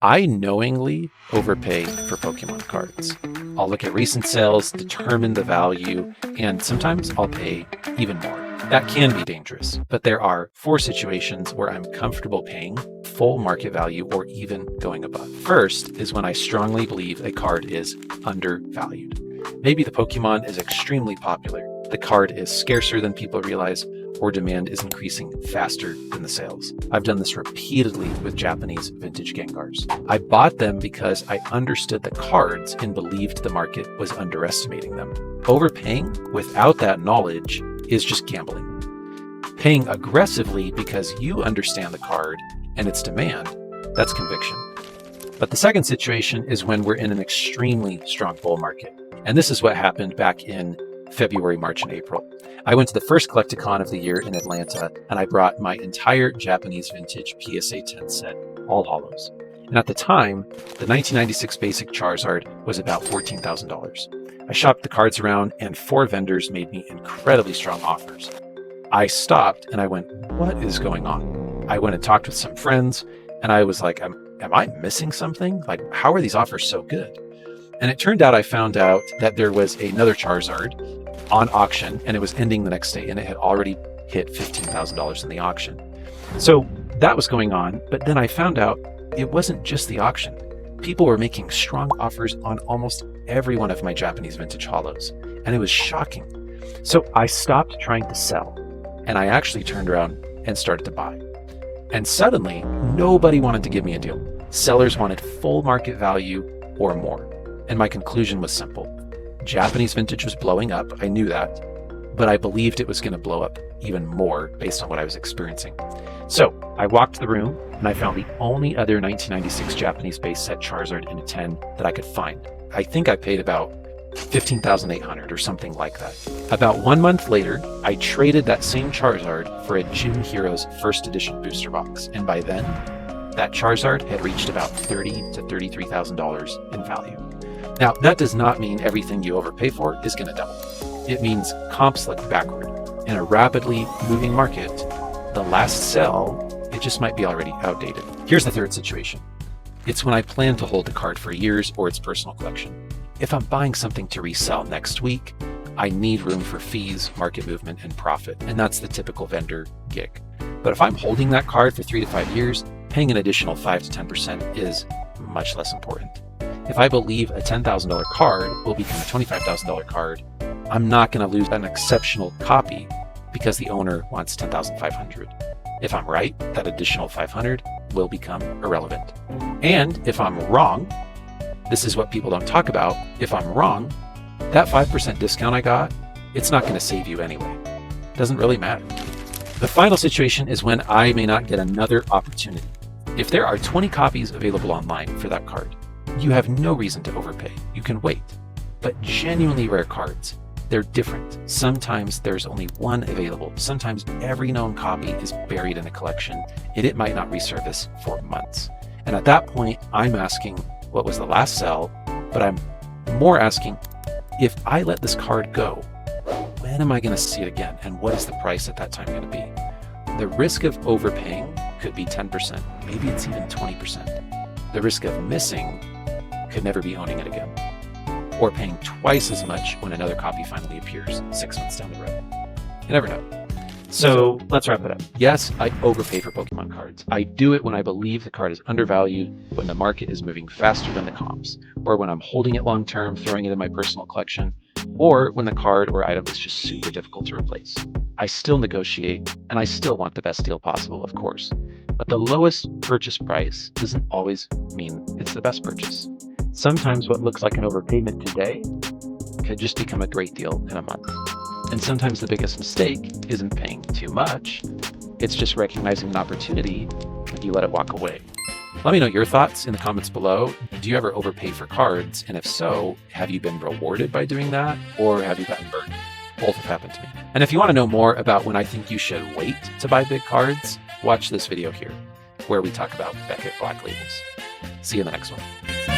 I knowingly overpay for Pokemon cards. I'll look at recent sales, determine the value, and sometimes I'll pay even more. That can be dangerous, but there are 4 situations where I'm comfortable paying full market value or even going above. First is when I strongly believe a card is undervalued. Maybe the Pokemon is extremely popular, the card is scarcer than people realize, or demand is increasing faster than the sales. I've done this repeatedly with Japanese vintage Gengars. I bought them because I understood the cards and believed the market was underestimating them. Overpaying without that knowledge is just gambling. Paying aggressively because you understand the card and its demand, that's conviction. But the second situation is when we're in an extremely strong bull market. And this is what happened back in February, March, and April. I went to the first Collecticon of the year in Atlanta, and I brought my entire Japanese vintage PSA 10 set, all holos. And at the time, the 1996 basic Charizard was about $14,000. I shopped the cards around, and 4 vendors made me incredibly strong offers. I stopped and I went, what is going on? I went and talked with some friends, and I was like, am I missing something? Like, how are these offers so good? And it turned out I found out that there was another Charizard on auction, and it was ending the next day, and it had already hit $15,000 in the auction. So that was going on, but then I found out it wasn't just the auction. People were making strong offers on almost every one of my Japanese vintage holos, and it was shocking. So I stopped trying to sell, and I actually turned around and started to buy. And suddenly, nobody wanted to give me a deal. Sellers wanted full market value or more. And my conclusion was simple. Japanese vintage was blowing up, I knew that, but I believed it was going to blow up even more based on what I was experiencing. So I walked the room and I found the only other 1996 Japanese base set Charizard in a 10 that I could find. I think I paid about $15,800 or something like that. About 1 month later, I traded that same Charizard for a Gym Heroes first edition booster box. And by then, that Charizard had reached about $30,000 to $33,000 in value. Now, that does not mean everything you overpay for is going to double. It means comps look backward. In a rapidly moving market, the last sell, it just might be already outdated. Here's the third situation. It's when I plan to hold the card for years or its personal collection. If I'm buying something to resell next week, I need room for fees, market movement, and profit, and that's the typical vendor gig. But if I'm holding that card for 3 to 5 years, paying an additional 5 to 10% is much less important. If I believe a $10,000 card will become a $25,000 card, I'm not going to lose an exceptional copy because the owner wants $10,500. If I'm right, that additional $500 will become irrelevant. And if I'm wrong, this is what people don't talk about. If I'm wrong, that 5% discount I got, it's not going to save you anyway. Doesn't really matter. The final situation is when I may not get another opportunity. If there are 20 copies available online for that card, you have no reason to overpay. You can wait. But genuinely rare cards, they're different. Sometimes there's only one available. Sometimes every known copy is buried in a collection and it might not resurface for months. And at that point, I'm asking, what was the last sell? But I'm more asking, if I let this card go, when am I going to see it again? And what is the price at that time going to be? The risk of overpaying could be 10%. Maybe it's even 20%. The risk of missing could never be owning it again, or paying twice as much when another copy finally appears 6 months down the road. You never know. So let's wrap it up. Yes, I overpay for Pokemon cards. I do it when I believe the card is undervalued, when the market is moving faster than the comps, or when I'm holding it long term, throwing it in my personal collection, or when the card or item is just super difficult to replace. I still negotiate, and I still want the best deal possible, of course. But the lowest purchase price doesn't always mean it's the best purchase. Sometimes what looks like an overpayment today could just become a great deal in a month. And sometimes the biggest mistake isn't paying too much. It's just recognizing an opportunity and you let it walk away. Let me know your thoughts in the comments below. Do you ever overpay for cards? And if so, have you been rewarded by doing that? Or have you gotten burned? Both have happened to me. And if you want to know more about when I think you should wait to buy big cards, watch this video here, where we talk about Beckett Black Labels. See you in the next one.